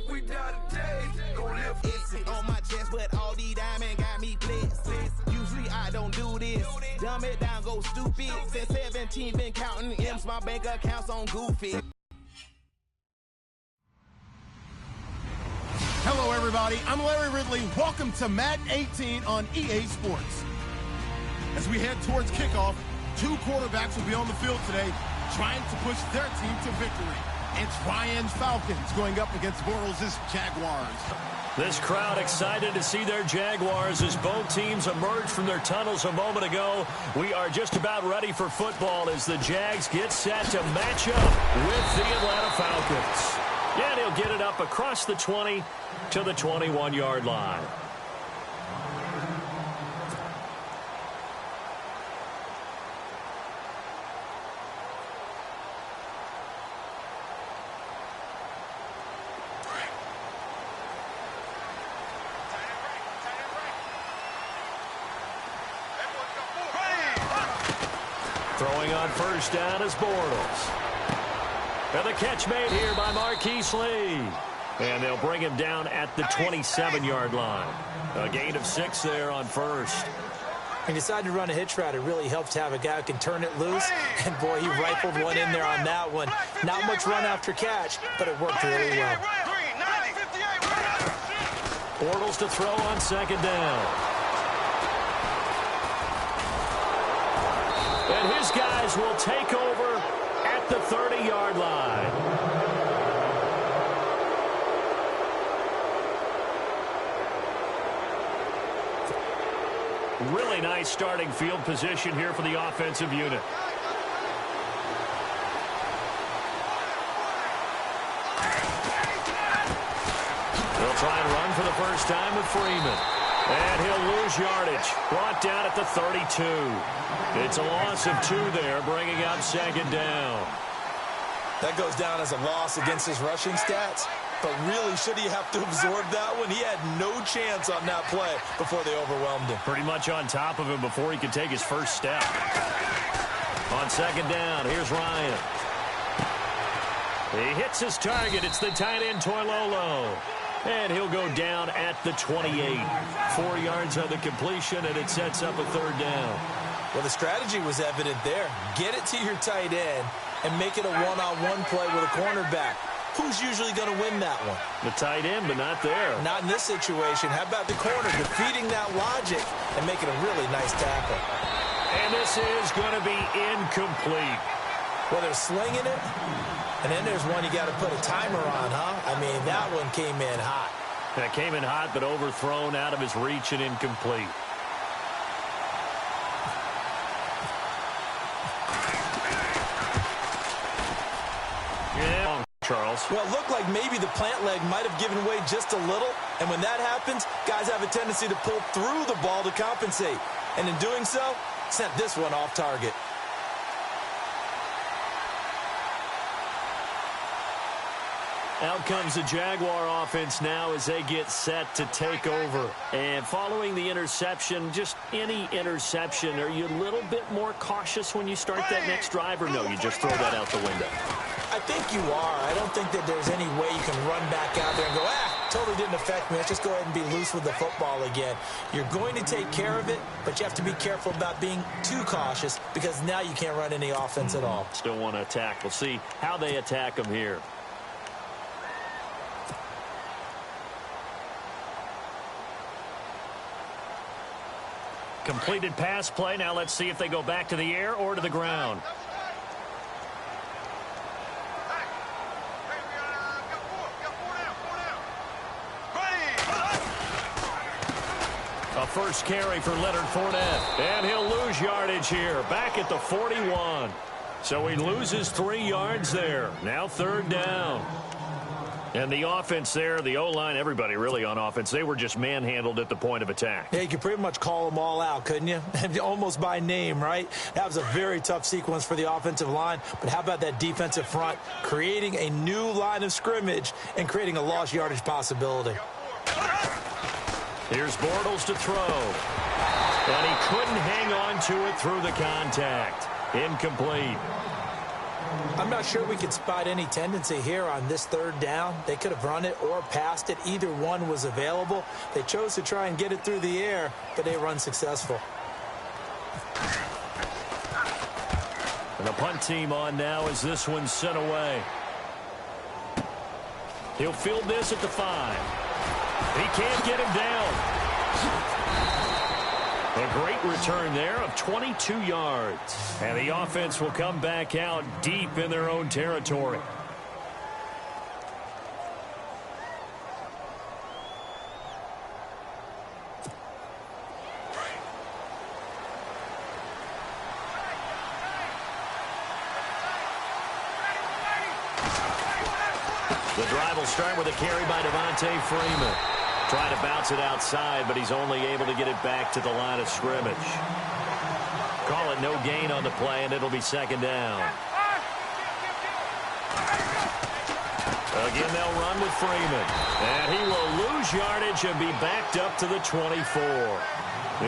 we die today, gon' live It's on my chest, but all these diamonds got me blessed. Usually I don't do this. Dumb it down, go stupid. Since 17, been counting M's, my bank accounts on Goofy. Hello, everybody. I'm Larry Ridley. Welcome to Madden 18 on EA Sports. As we head towards kickoff, two quarterbacks will be on the field today trying to push their team to victory. It's Ryan's Falcons going up against Bortles' Jaguars. This crowd excited to see their Jaguars as both teams emerge from their tunnels a moment ago. We are just about ready for football as the Jags get set to match up with the Atlanta Falcons. And he'll get it up across the 20 to the 21-yard line. Throwing on first down is Bortles. And the catch made here by Marquise Lee. And they'll bring him down at the 27-yard line. A gain of 6 there on first. He decided to run a hitch route. It really helps to have a guy who can turn it loose. And, boy, he rifled one in there on that one. Not much run after catch, but it worked really well. Bortles to throw on second down. And his guys will take over at the 30-yard line. Really nice starting field position here for the offensive unit. They'll try and run for the first time with Freeman. And he'll lose yardage. Brought down at the 32. It's a loss of 2 there, bringing up second down. That goes down as a loss against his rushing stats. But really, should he have to absorb that one? He had no chance on that play before they overwhelmed him. Pretty much on top of him before he could take his first step. On second down, here's Ryan. He hits his target. It's the tight end, Toilolo. And he'll go down at the 28. 4 yards on the completion, and it sets up a third down. Well, the strategy was evident there. Get it to your tight end and make it a one-on-one play with a cornerback. Who's usually going to win that one? The tight end, but not there. Not in this situation. How about the corner defeating that logic and making a really nice tackle? And this is going to be incomplete. Well, they're slinging it. And then there's one you got to put a timer on, huh? I mean, that one came in hot. That came in hot, but overthrown out of his reach and incomplete. Yeah, Charles. Well, it looked like maybe the plant leg might have given way just a little. And when that happens, guys have a tendency to pull through the ball to compensate. And in doing so, sent this one off target. Out comes the Jaguar offense now as they get set to take over. And following the interception, just any interception, are you a little bit more cautious when you start that next drive, or no, you just throw that out the window? I think you are. I don't think that there's any way you can run back out there and go, totally didn't affect me. Let's just go ahead and be loose with the football again. You're going to take care of it, but you have to be careful about being too cautious because now you can't run any offense at all. Still want to attack. We'll see how they attack them here. Completed pass play. Now let's see if they go back to the air or to the ground. A first carry for Leonard Fournette. And he'll lose yardage here. Back at the 41. So he loses 3 yards there. Now third down. And the offense there, the O-line, everybody really on offense, they were just manhandled at the point of attack. Yeah, you could pretty much call them all out, couldn't you? Almost by name, right? That was a very tough sequence for the offensive line. But how about that defensive front creating a new line of scrimmage and creating a lost yardage possibility? Here's Bortles to throw. And he couldn't hang on to it through the contact. Incomplete. I'm not sure we could spot any tendency here on this third down. They could have run it or passed it. Either one was available. They chose to try and get it through the air, but they were unsuccessful. And the punt team on now as this one's sent away. He'll field this at the 5. He can't get him down. A great return there of 22 yards. And the offense will come back out deep in their own territory. The drive will start with a carry by Devontae Freeman. Trying to bounce it outside, but he's only able to get it back to the line of scrimmage. Call it no gain on the play, and it'll be second down. Again, they'll run with Freeman. And he will lose yardage and be backed up to the 24.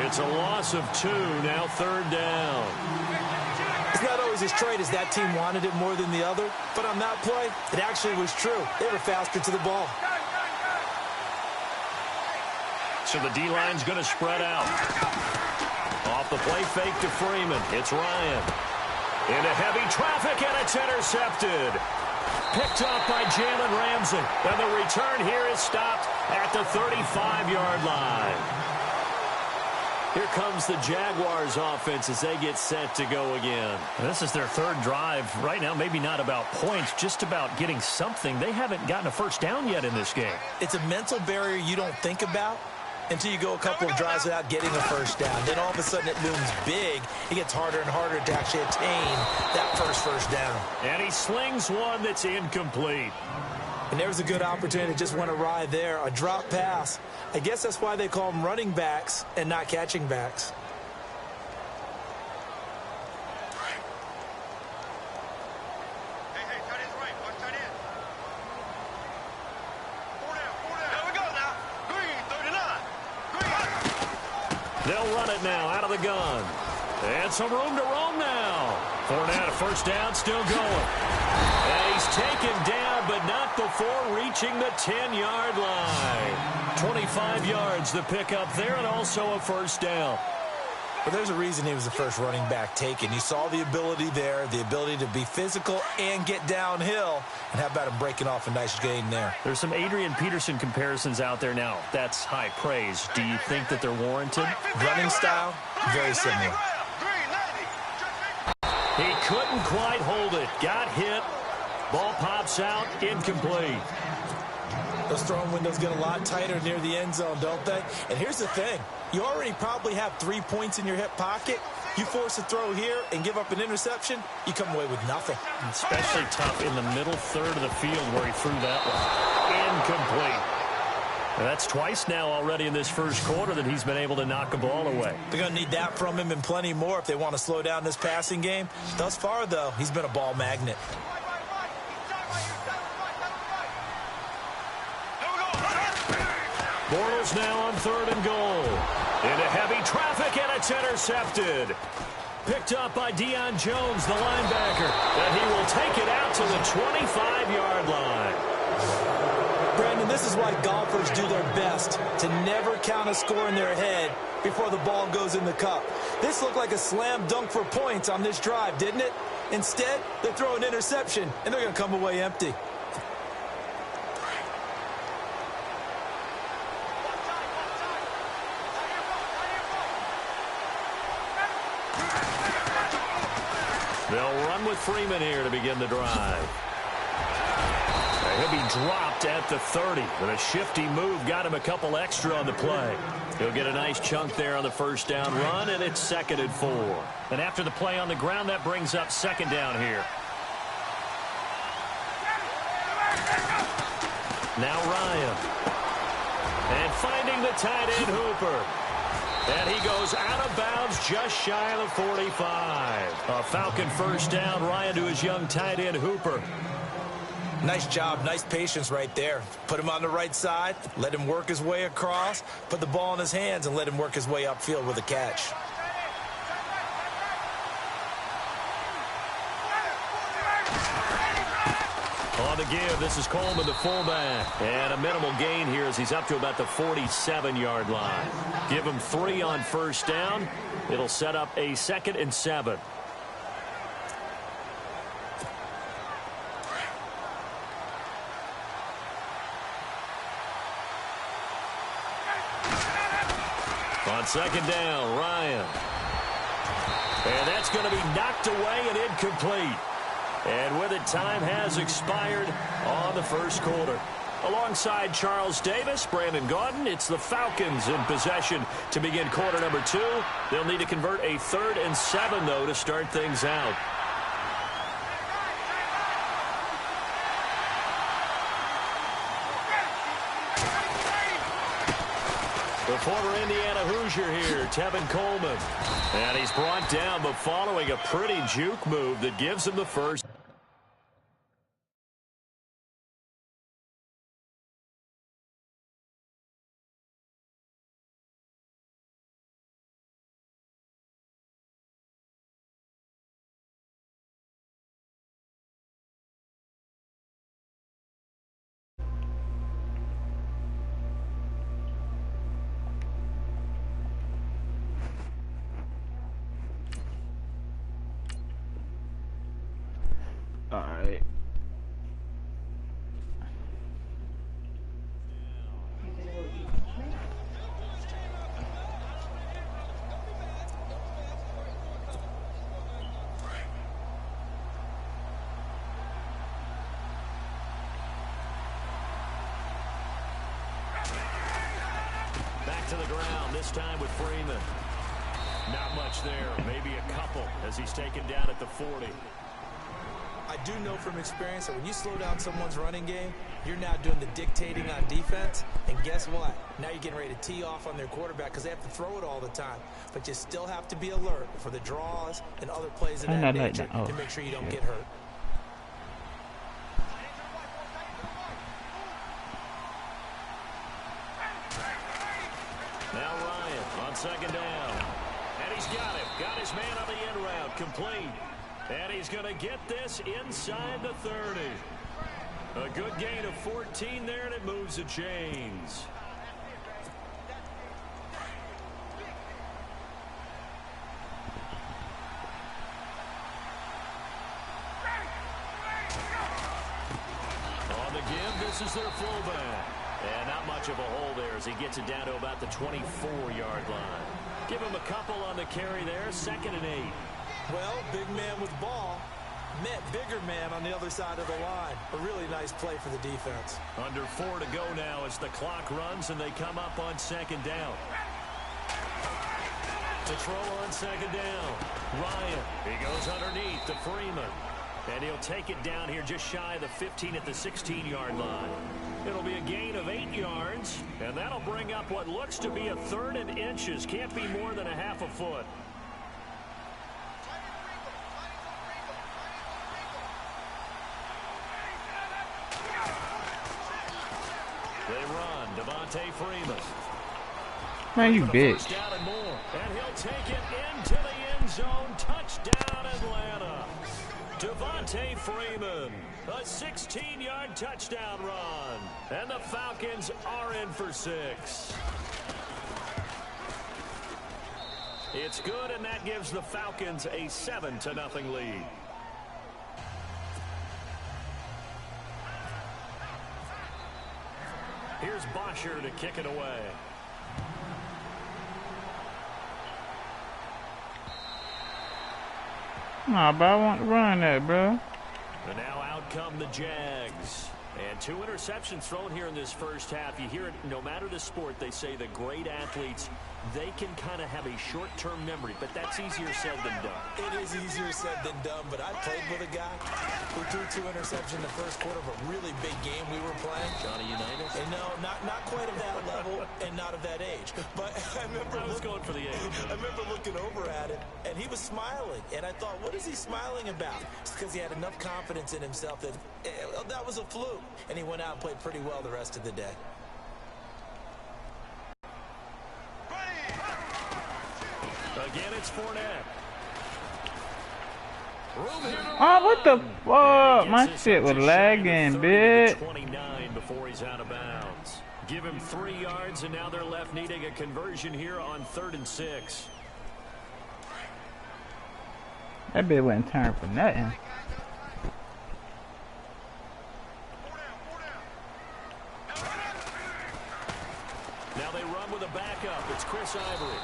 It's a loss of 2, now third down. It's not always as straight as that team wanted it more than the other, but on that play, it actually was true. They were faster to the ball. So the D-line's going to spread out. Off the play fake to Freeman. It's Ryan. Into heavy traffic, and it's intercepted. Picked up by Jalen Ramsey. And the return here is stopped at the 35-yard line. Here comes the Jaguars offense as they get set to go again. This is their third drive. Right now, maybe not about points, just about getting something. They haven't gotten a first down yet in this game. It's a mental barrier you don't think about until you go a couple of drives without getting a first down. Then all of a sudden it looms big. It gets harder and harder to actually attain that first down. And he slings one that's incomplete. And there's a good opportunity. Just went awry there. A drop pass. I guess that's why they call them running backs and not catching backs. They'll run it now out of the gun. And some room to roam now. Fournette, a first down, still going. And he's taken down, but not before reaching the 10-yard line. 25 yards the pickup there, and also a first down. But there's a reason he was the first running back taken. You saw the ability there, the ability to be physical and get downhill. And how about him breaking off a nice gain there? There's some Adrian Peterson comparisons out there now. That's high praise. Do you think that they're warranted? Running style, very similar. He couldn't quite hold it. Got hit. Ball pops out. Incomplete. Those throwing windows get a lot tighter near the end zone, don't they? And here's the thing. You already probably have 3 points in your hip pocket. You force a throw here and give up an interception, you come away with nothing. Especially tough in the middle third of the field where he threw that one. Incomplete. And that's twice now already in this first quarter that he's been able to knock a ball away. They're going to need that from him and plenty more if they want to slow down this passing game. Thus far, though, he's been a ball magnet. Bortles now on 3rd and goal. Into heavy traffic, and it's intercepted. Picked up by Deion Jones, the linebacker. And he will take it out to the 25-yard line. Brandon, this is why golfers do their best to never count a score in their head before the ball goes in the cup. This looked like a slam dunk for points on this drive, didn't it? Instead, they throw an interception, and they're going to come away empty. They'll run with Freeman here to begin the drive. He'll be dropped at the 30. With a shifty move, got him a couple extra on the play. He'll get a nice chunk there on the first down run, and it's 2nd and 4. And after the play on the ground, that brings up 2nd down here. Now Ryan. And finding the tight end Hooper. And he goes out of bounds just shy of the 45. A Falcon first down. Ryan to his young tight end Hooper. Nice job, nice patience right there. Put him on the right side, let him work his way across, put the ball in his hands, and let him work his way upfield with a catch. On the give, this is Coleman, the fullback. And a minimal gain here as he's up to about the 47-yard line. Give him 3 on first down. It'll set up a 2nd and 7. On 2nd down, Ryan. And that's going to be knocked away and incomplete. And with it, time has expired on the first quarter. Alongside Charles Davis, Brandon Gaudin, it's the Falcons in possession to begin quarter number 2. They'll need to convert a 3rd and 7, though, to start things out. The former Indiana Hoosier here, Tevin Coleman. And he's brought down, but following a pretty juke move that gives him the first. All right. Back to the ground, this time with Freeman. Not much there, maybe a couple as he's taken down at the 40. I do know from experience that when you slow down someone's running game, you're now doing the dictating on defense. And guess what? Now you're getting ready to tee off on their quarterback because they have to throw it all the time. But you still have to be alert for the draws and other plays of that nature to make sure you don't get hurt. Now Ryan on 2nd down. And he's got it. Got his man on the end route. Complete. And he's going to get this inside the 30. A good gain of 14 there, and it moves the chains. On the give, this is their fullback. And not much of a hole there as he gets it down to about the 24-yard line. Give him a couple on the carry there, 2nd and 8. Well, big man with ball met bigger man on the other side of the line. A really nice play for the defense. Under 4 to go now as the clock runs and they come up on 2nd down. To throw on 2nd down. Ryan, he goes underneath to Freeman. And he'll take it down here just shy of the 15 at the 16-yard line. It'll be a gain of 8 yards, and that'll bring up what looks to be a 3rd and inches. Can't be more than a half a foot. They run. Devontae Freeman. Man, you bitch. Down and more. And he'll take it into the end zone. Touchdown, Atlanta. Devontae Freeman. A 16-yard touchdown run. And the Falcons are in for 6. It's good, and that gives the Falcons a 7-0 lead. Here's Bosher to kick it away. Nah, bro, I want to run that, bro. And now out come the Jags. And 2 interceptions thrown here in this first half. You hear it, no matter the sport, they say the great athletes, they can kind of have a short-term memory, but that's easier said than done. It is easier said than done, but I played with a guy who threw 2 interceptions in the first quarter of a really big game we were playing. Johnny Unitas? And no, not quite of that level and not of that age. But I remember going for the age. I remember looking over at him, and he was smiling. And I thought, what is he smiling about? It's because he had enough confidence in himself that that was a fluke. And he went out and played pretty well the rest of the day. Again, it's Fournette. Oh, what the fuck? My shit was lagging, bitch. 29 before he's out of bounds. Give him 3 yards, and now they're left needing a conversion here on 3rd and 6. That bitch wasn't turned for nothing. Now they run with a backup. It's Chris Ivory.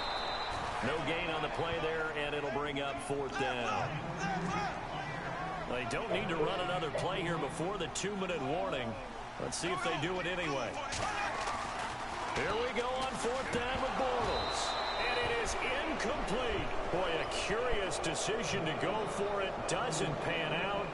No gain on the play there, and it'll bring up 4th down. They don't need to run another play here before the 2-minute warning. Let's see if they do it anyway. Here we go on 4th down with Bortles. And it is incomplete. Boy, a curious decision to go for it. Doesn't pan out.